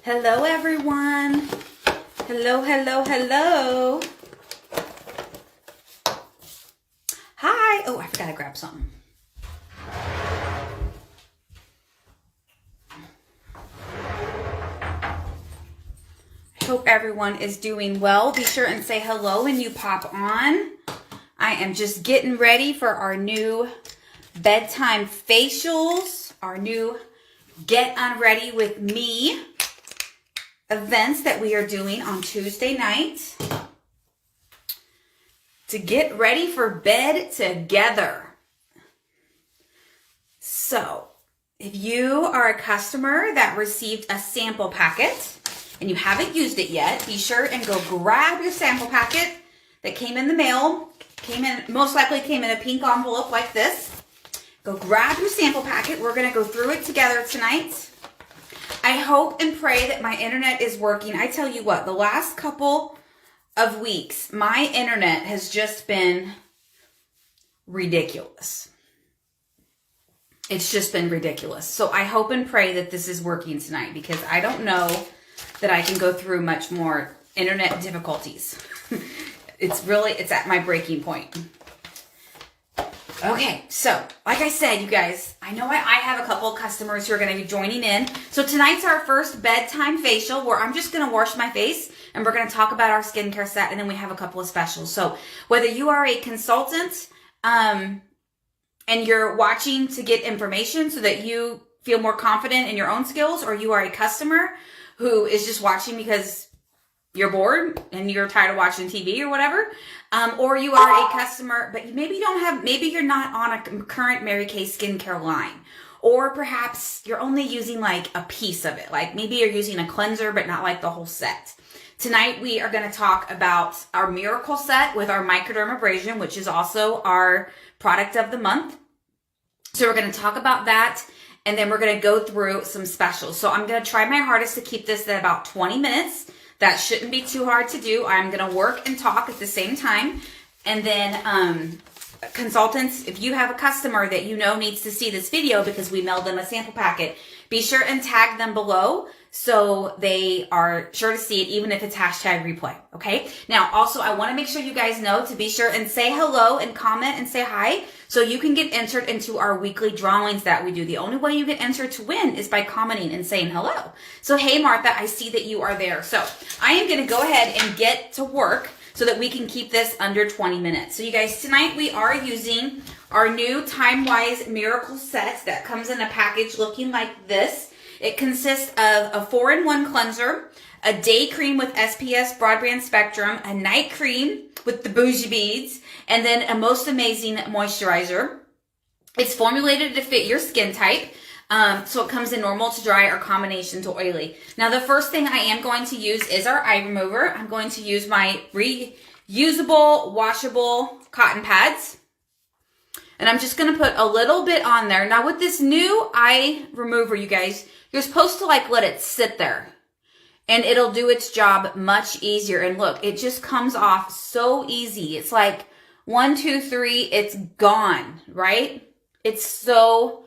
Hello, everyone. Hello, hello, hello. Hi. Oh, I forgot to grab something. I hope everyone is doing well. Be sure and say hello when you pop on. I am just getting ready for our new bedtime facials, our new Get Unready with Me events that we are doing on Tuesday night to get ready for bed together. So, if you are a customer that received a sample packet and you haven't used it yet, be sure and go grab your sample packet that came in the mail. Most likely came in a pink envelope like this. Go grab your sample packet. We're going to go through it together tonight. I hope and pray that my internet is working. I tell you what, the last couple of weeks, my internet has just been ridiculous. It's just been ridiculous. So I hope and pray that this is working tonight, because I don't know that I can go through much more internet difficulties. It's at my breaking point. Okay, so like I said, you guys, I know I have a couple of customers who are going to be joining in. So tonight's our first bedtime facial where I'm just going to wash my face and we're going to talk about our skincare set, and then we have a couple of specials. So whether you are a consultant and you're watching to get information so that you feel more confident in your own skills, or you are a customer who is just watching because you're bored and you're tired of watching TV or whatever, or you are a customer, but maybe you're not on a current Mary Kay skincare line, or perhaps you're only using like a piece of it. Like maybe you're using a cleanser, but not like the whole set. Tonight, we are going to talk about our miracle set with our microdermabrasion, which is also our product of the month. So we're going to talk about that, and then we're going to go through some specials. So I'm going to try my hardest to keep this at about 20 minutes. That shouldn't be too hard to do. I'm going to work and talk at the same time. And then consultants, if you have a customer that you know needs to see this video because we mailed them a sample packet, be sure and tag them below so they are sure to see it, even if it's #replay. Okay? Now, also, I want to make sure you guys know to be sure and say hello and comment and say hi so you can get entered into our weekly drawings that we do. The only way you get entered to win is by commenting and saying hello. So, hey, Martha, I see that you are there. So, I am going to go ahead and get to work so that we can keep this under 20 minutes. So, you guys, tonight we are using our new Time-Wise Miracle Set that comes in a package looking like this. It consists of a 4-in-1 cleanser, a day cream with SPS Broadband Spectrum, a night cream with the bougie beads, and then a most amazing moisturizer. It's formulated to fit your skin type, so it comes in normal to dry or combination to oily. Now, the first thing I am going to use is our eye remover. I'm going to use my reusable, washable cotton pads. And I'm just going to put a little bit on there. Now, with this new eye remover, you guys, you're supposed to like let it sit there and it'll do its job much easier. And look, it just comes off so easy. It's like 1, 2, 3, it's gone, right? It's so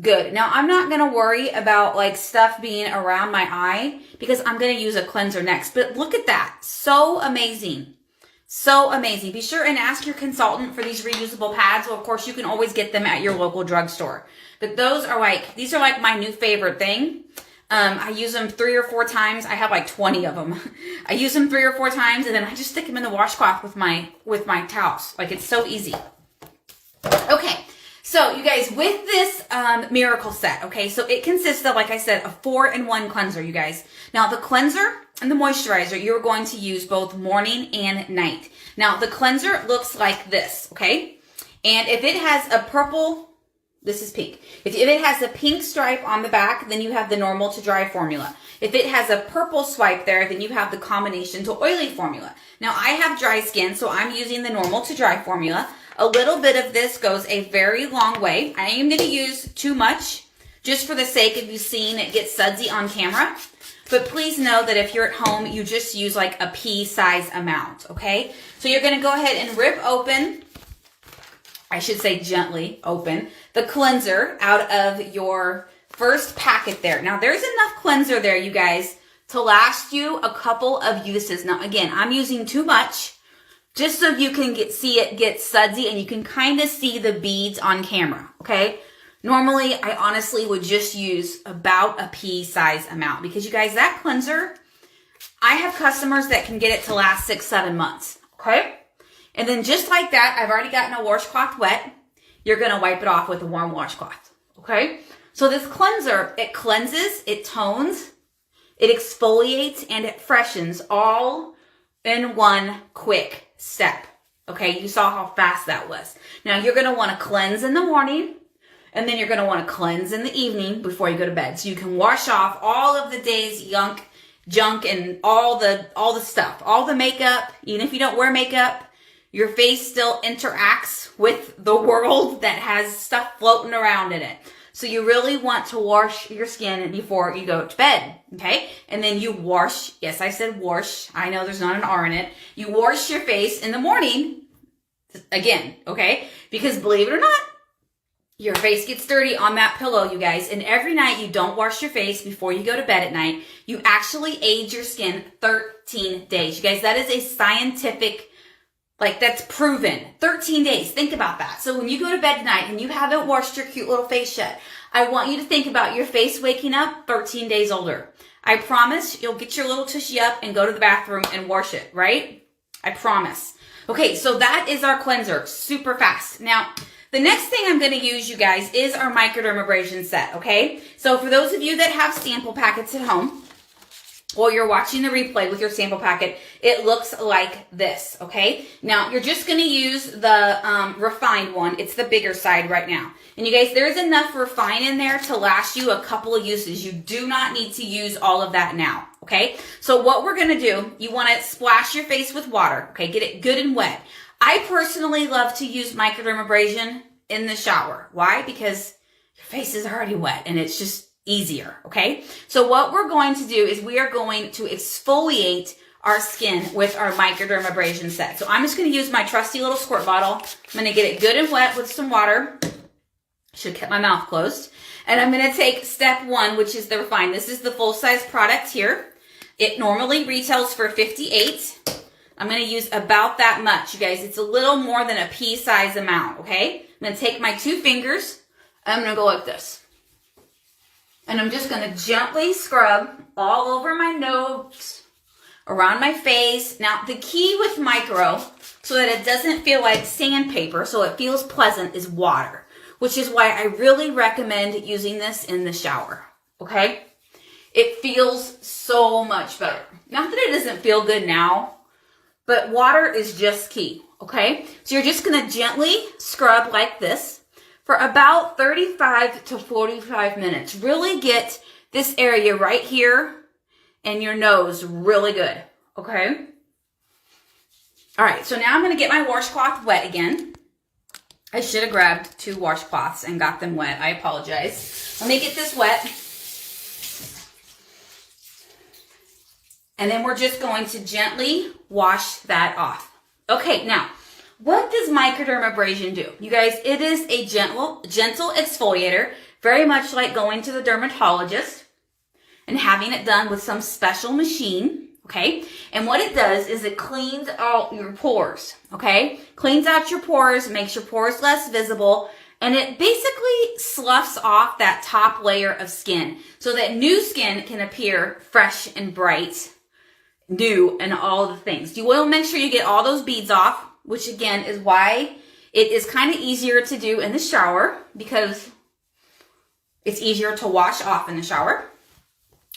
good. Now, I'm not going to worry about like stuff being around my eye because I'm going to use a cleanser next. But look at that. So amazing. So amazing. Be sure and ask your consultant for these reusable pads. Well, of course, you can always get them at your local drugstore. But these are like my new favorite thing. I use them 3 or 4 times. I have like 20 of them. I use them 3 or 4 times, and then I just stick them in the washcloth with my towels. Like, it's so easy. Okay. So, you guys, with this miracle set, okay, so it consists of, like I said, a 4-in-1 cleanser, you guys. Now, the cleanser and the moisturizer, you're going to use both morning and night. Now, the cleanser looks like this, okay? And if it has a purple, this is pink. If it has a pink stripe on the back, then you have the normal to dry formula. If it has a purple swipe there, then you have the combination to oily formula. Now, I have dry skin, so I'm using the normal to dry formula. A little bit of this goes a very long way. I am going to use too much just for the sake of you seeing it get sudsy on camera. But please know that if you're at home, you just use like a pea size amount, okay? So you're going to go ahead and rip open, I should say gently open, the cleanser out of your first packet there. Now, there's enough cleanser there, you guys, to last you a couple of uses. Now, again, I'm using too much just so you can see it get sudsy and you can kind of see the beads on camera, okay? Normally, I honestly would just use about a pea size amount because you guys, that cleanser, I have customers that can get it to last 6-7 months, okay? And then just like that, I've already gotten a washcloth wet. You're going to wipe it off with a warm washcloth, okay? So this cleanser, it cleanses, it tones, it exfoliates, and it freshens all in one quick step, okay? You saw how fast that was. Now, you're going to want to cleanse in the morning, and then you're going to want to cleanse in the evening before you go to bed. So you can wash off all of the day's junk, and all the stuff, all the makeup. Even if you don't wear makeup, your face still interacts with the world that has stuff floating around in it. So you really want to wash your skin before you go to bed, okay? And then you wash, yes, I said wash. I know there's not an R in it. You wash your face in the morning again, okay? Because believe it or not, your face gets dirty on that pillow, you guys. And every night you don't wash your face before you go to bed at night, you actually age your skin 13 days. You guys, that is a scientific, that's proven. 13 days. Think about that. So when you go to bed tonight and you haven't washed your cute little face yet, I want you to think about your face waking up 13 days older. I promise you'll get your little tushy up and go to the bathroom and wash it, right? I promise. Okay, so that is our cleanser. Super fast. Now, the next thing I'm going to use, you guys, is our microdermabrasion set, okay? So for those of you that have sample packets at home, or you're watching the replay with your sample packet, it looks like this, okay? Now, you're just going to use the refined one. It's the bigger side right now. And you guys, there's enough refine in there to last you a couple of uses. You do not need to use all of that now, okay? So what we're going to do, you want to splash your face with water, okay? Get it good and wet. I personally love to use microdermabrasion in the shower. Why? Because your face is already wet and it's just easier, okay? So what we're going to do is we are going to exfoliate our skin with our microdermabrasion set. So I'm just going to use my trusty little squirt bottle. I'm going to get it good and wet with some water. Should have kept my mouth closed. And I'm going to take step 1, which is the refine. This is the full-size product here. It normally retails for $58. I'm going to use about that much, you guys. It's a little more than a pea size amount, okay? I'm going to take my 2 fingers. I'm going to go like this. And I'm just going to gently scrub all over my nose, around my face. Now, the key with micro, so that it doesn't feel like sandpaper, so it feels pleasant, is water, which is why I really recommend using this in the shower, okay? It feels so much better. Not that it doesn't feel good now, but water is just key, okay? So you're just going to gently scrub like this for about 35 to 45 minutes. Really get this area right here and your nose really good, okay? All right, so now I'm going to get my washcloth wet again. I should have grabbed 2 washcloths and got them wet. I apologize. Let me get this wet. And then we're just going to gently wash that off. Okay, now, what does microdermabrasion do? You guys, it is a gentle exfoliator, very much like going to the dermatologist and having it done with some special machine, okay? And what it does is it cleans out your pores, okay? Cleans out your pores, makes your pores less visible, and it basically sloughs off that top layer of skin so that new skin can appear fresh and bright, new, and all the things. You will make sure you get all those beads off, which again is why it is kind of easier to do in the shower, because it's easier to wash off in the shower.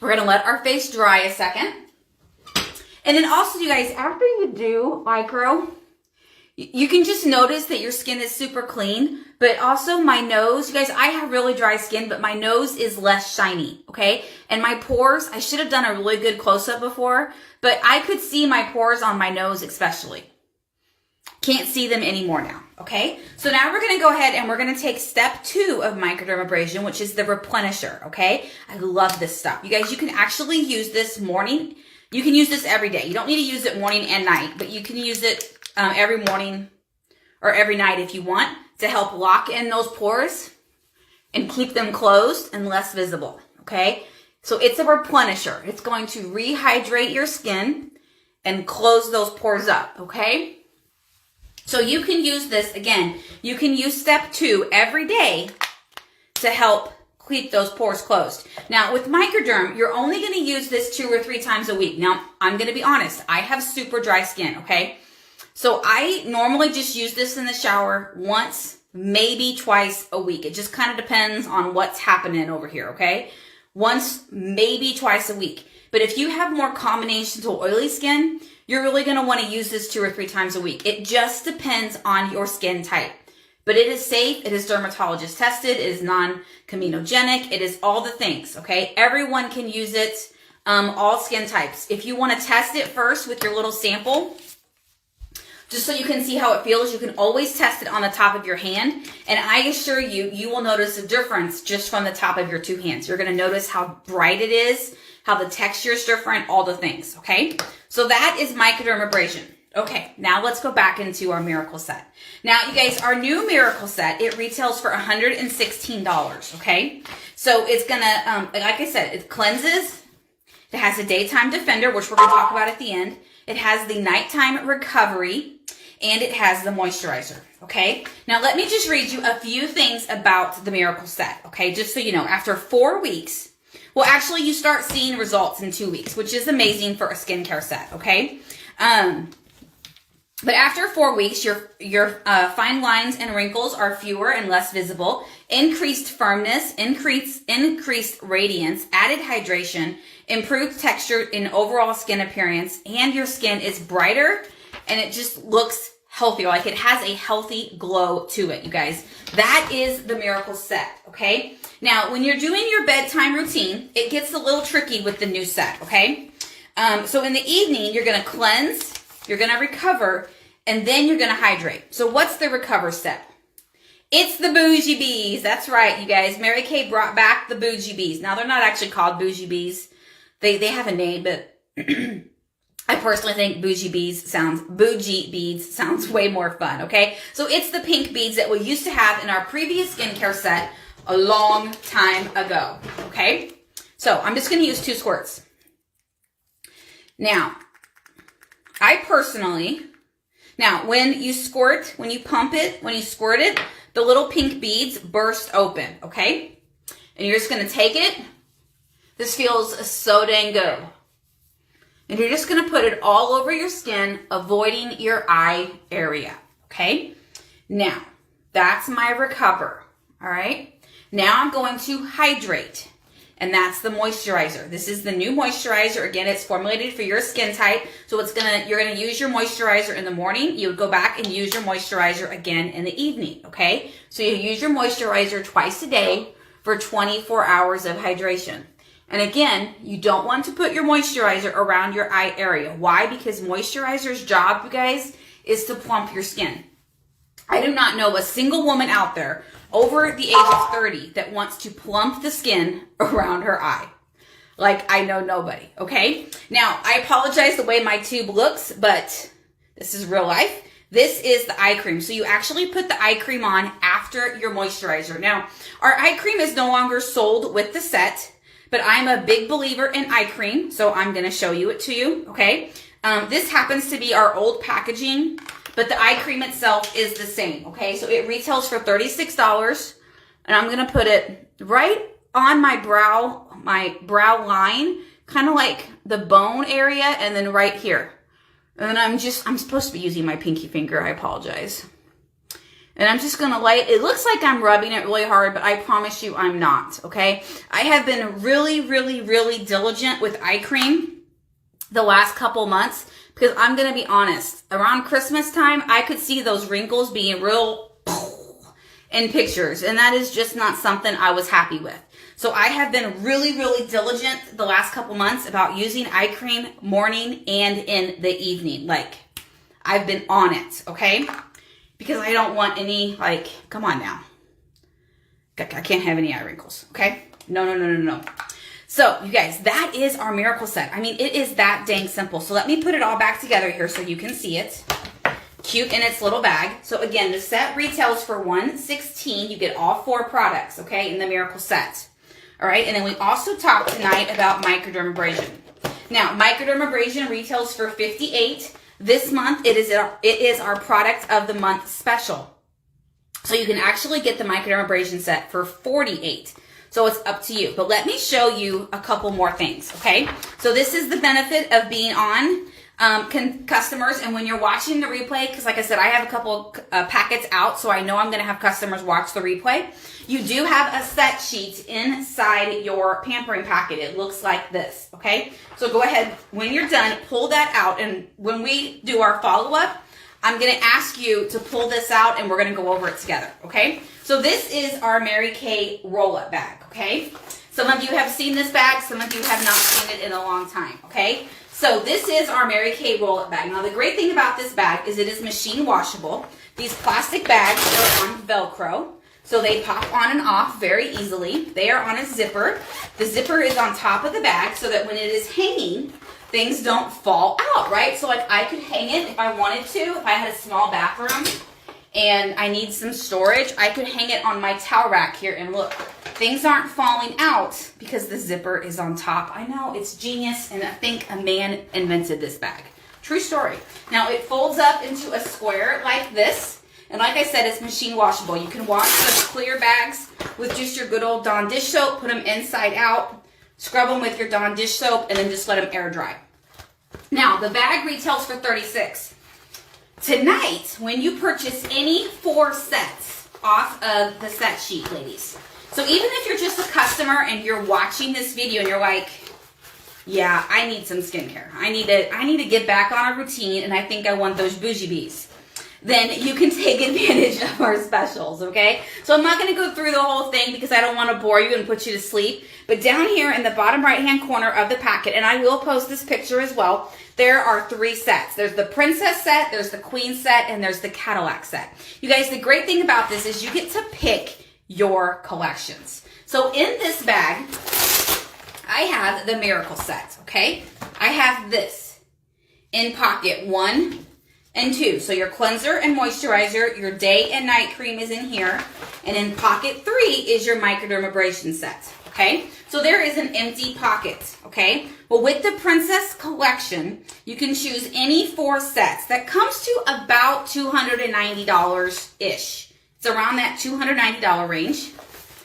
We're going to let our face dry a second. And then also, you guys, after you do micro, you can just notice that your skin is super clean, but also my nose, you guys, I have really dry skin, but my nose is less shiny, okay? And my pores, I should have done a really good close-up before, but I could see my pores on my nose especially. Can't see them anymore now, okay? So now we're going to go ahead and we're going to take step 2 of microdermabrasion, which is the replenisher, okay? I love this stuff. You guys, you can actually use this morning. You can use this every day. You don't need to use it morning and night, but you can use it every morning or every night if you want to help lock in those pores and keep them closed and less visible, okay? So it's a replenisher. It's going to rehydrate your skin and close those pores up, okay? So you can use this, again, you can use step 2 every day to help keep those pores closed. Now, with Microderm, you're only going to use this 2 or 3 times a week. Now, I'm going to be honest. I have super dry skin, okay? So I normally just use this in the shower once, maybe twice a week. It just kind of depends on what's happening over here, okay? Once, maybe twice a week. But if you have more combination to oily skin, you're really going to want to use this 2 or 3 times a week. It just depends on your skin type. But it is safe, it is dermatologist tested, it is non-comedogenic, it is all the things, okay? Everyone can use it, all skin types. If you want to test it first with your little sample, just so you can see how it feels, you can always test it on the top of your hand. And I assure you, you will notice a difference just from the top of your 2 hands. You're going to notice how bright it is, how the texture is different, all the things, okay? So that is microdermabrasion. Okay, now let's go back into our Miracle Set. Now, you guys, our new Miracle Set, it retails for $116, okay? So it's gonna, like I said, it cleanses. It has a daytime defender, which we're gonna talk about at the end. It has the nighttime recovery, and it has the moisturizer, okay? Now, let me just read you a few things about the Miracle Set, okay? Just so you know, after 4 weeks, well, actually, you start seeing results in 2 weeks, which is amazing for a skincare set, okay? But after 4 weeks, your fine lines and wrinkles are fewer and less visible. Increased firmness, increased radiance, added hydration, improved texture and overall skin appearance, and your skin is brighter and it just looks healthier. Like it has a healthy glow to it, you guys. That is the Miracle Set, okay? Now, when you're doing your bedtime routine, it gets a little tricky with the new set, okay? So in the evening, you're going to cleanse, you're going to recover, and then you're going to hydrate. So what's the recover step? It's the Bougie Bees. That's right, you guys. Mary Kay brought back the Bougie Bees. Now, they're not actually called Bougie Bees. They have a name, but I personally think Bougie Beads sounds way more fun, okay? So it's the pink beads that we used to have in our previous skincare set a long time ago, okay? So I'm just going to use 2 squirts. Now, when you squirt, when you pump it, when you squirt it, the little pink beads burst open, okay? And you're just going to take it. This feels so dang good. And you're just going to put it all over your skin, avoiding your eye area, okay? Now, that's my recover, all right? Now I'm going to hydrate. And that's the moisturizer. This is the new moisturizer. Again, it's formulated for your skin type. So you're gonna use your moisturizer in the morning. You would go back and use your moisturizer again in the evening, okay? So you use your moisturizer twice a day for 24 hours of hydration. And again, you don't want to put your moisturizer around your eye area. Why? Because moisturizer's job, you guys, is to plump your skin. I do not know a single woman out there over the age of 30 that wants to plump the skin around her eye. Like, I know nobody, okay? Now, I apologize the way my tube looks, but this is real life. This is the eye cream. So you actually put the eye cream on after your moisturizer. Now, our eye cream is no longer sold with the set, but I'm a big believer in eye cream, so I'm going to show you it to you, okay? This happens to be our old packaging, but the eye cream itself is the same, okay? So it retails for $36, and I'm going to put it right on my brow line, kind of like the bone area, and then right here. And then I'm supposed to be using my pinky finger, I apologize. And I'm just going to it looks like I'm rubbing it really hard, but I promise you I'm not, okay? I have been really, really, really diligent with eye cream the last couple months because I'm going to be honest. Around Christmas time, I could see those wrinkles being real in pictures, and that is just not something I was happy with. So I have been really, really diligent the last couple months about using eye cream morning and in the evening. Like, I've been on it, okay? Because I don't want any, come on now. I can't have any eye wrinkles, okay? No. So, you guys, that is our miracle set. I mean, it is that dang simple. So let me put it all back together here so you can see it. Cute in its little bag. So again, the set retails for $116. You get all 4 products, okay, in the miracle set. All right, and then we also talked tonight about microdermabrasion. Now, microdermabrasion retails for $58. This month, it is our product of the month special. So you can actually get the microdermabrasion set for $48. So it's up to you. But let me show you a couple more things, okay? So this is the benefit of being on customers, and when you're watching the replay, because like I said, I have a couple packets out, so I know I'm going to have customers watch the replay. You do have a set sheet inside your pampering packet. It looks like this, okay? So go ahead, when you're done, pull that out, and when we do our follow-up, I'm going to ask you to pull this out, and we're going to go over it together, okay? So this is our Mary Kay roll-up bag, okay? Some of you have seen this bag. Some of you have not seen it in a long time, okay? So this is our Mary Kay roll-up bag. Now, the great thing about this bag is it is machine washable. These plastic bags are on Velcro, so they pop on and off very easily. They are on a zipper. The zipper is on top of the bag so that when it is hanging, things don't fall out, right? So like I could hang it if I wanted to. If I had a small bathroom and I need some storage, I could hang it on my towel rack here, and look, things aren't falling out because the zipper is on top. I know, it's genius, and I think a man invented this bag. True story. Now, it folds up into a square like this, and like I said, it's machine washable. You can wash the clear bags with just your good old Dawn dish soap, put them inside out, scrub them with your Dawn dish soap, and then just let them air dry. Now, the bag retails for $36. Tonight, when you purchase any 4 sets off of the set sheet, ladies, so even if you're just a customer and you're watching this video and you're like, yeah, I need some skincare. I need to get back on a routine, and I think I want those bougie bees. Then you can take advantage of our specials, okay? So I'm not going to go through the whole thing because I don't want to bore you and put you to sleep. But down here in the bottom right-hand corner of the packet, and I will post this picture as well, there are 3 sets. There's the Princess set, there's the Queen set, and there's the Cadillac set. You guys, the great thing about this is you get to pick your collections. So in this bag, I have the Miracle set, okay? I have this in pocket 1 and 2. So your cleanser and moisturizer, your day and night cream is in here. And in pocket 3 is your microdermabrasion set, okay? So there is an empty pocket, okay? Well, with the Princess collection, you can choose any 4 sets. That comes to about $290-ish. It's around that $290 range.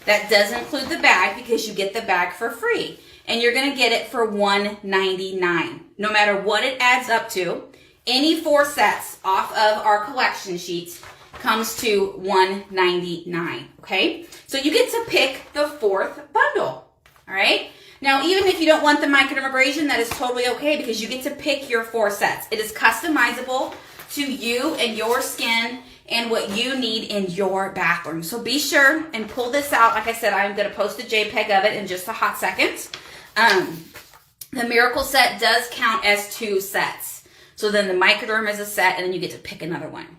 That does include the bag because you get the bag for free. And you're going to get it for $199. No matter what it adds up to, any 4 sets off of our collection sheets comes to $199, okay? So you get to pick the 4th bundle, all right? Now, even if you don't want the microdermabrasion, that is totally okay because you get to pick your 4 sets. It is customizable to you and your skin and what you need in your bathroom. So be sure and pull this out. Like I said, I'm going to post a JPEG of it in just a hot second. The Miracle set does count as 2 sets. So then the microderm is a set, and then you get to pick another one.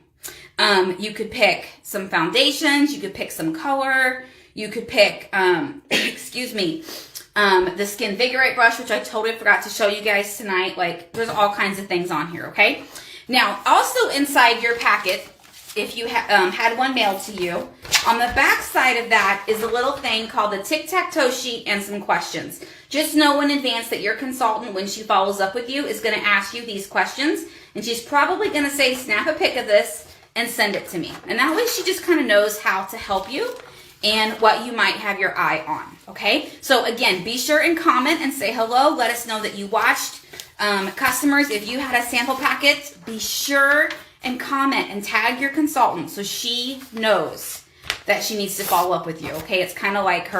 You could pick some foundations. You could pick some color. You could pick, excuse me, the Skin Vigorate brush, which I totally forgot to show you guys tonight. Like, there's all kinds of things on here, okay? Now, also inside your packet, if you had one mailed to you, on the back side of that is a little thing called the tic-tac-toe sheet and some questions. Just know in advance that your consultant, when she follows up with you, is going to ask you these questions, and she's probably going to say, snap a pic of this and send it to me. And that way she just kind of knows how to help you and what you might have your eye on, okay? So again, be sure and comment and say hello. Let us know that you watched. Customers, if you had a sample packet, be sure and comment and tag your consultant so she knows that she needs to follow up with you, okay? It's kind of like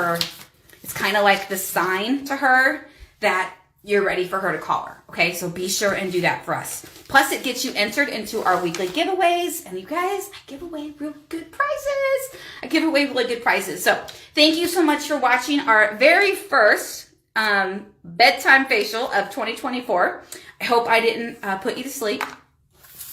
the sign to her that you're ready for her to call her, okay? So be sure and do that for us. Plus, it gets you entered into our weekly giveaways. And you guys, I give away real good prizes. I give away really good prizes. So thank you so much for watching our very first bedtime facial of 2024. I hope I didn't put you to sleep.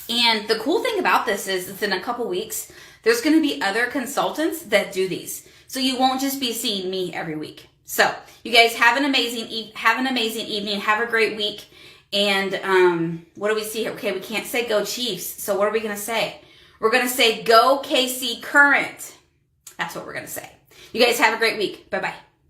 And the cool thing about this is it's in a couple weeks, there's going to be other consultants that do these. So you won't just be seeing me every week. So you guys have an amazing evening. Have a great week. And what do we see here? Okay, we can't say go Chiefs. So what are we going to say? We're going to say go KC Current. That's what we're going to say. You guys have a great week. Bye-bye.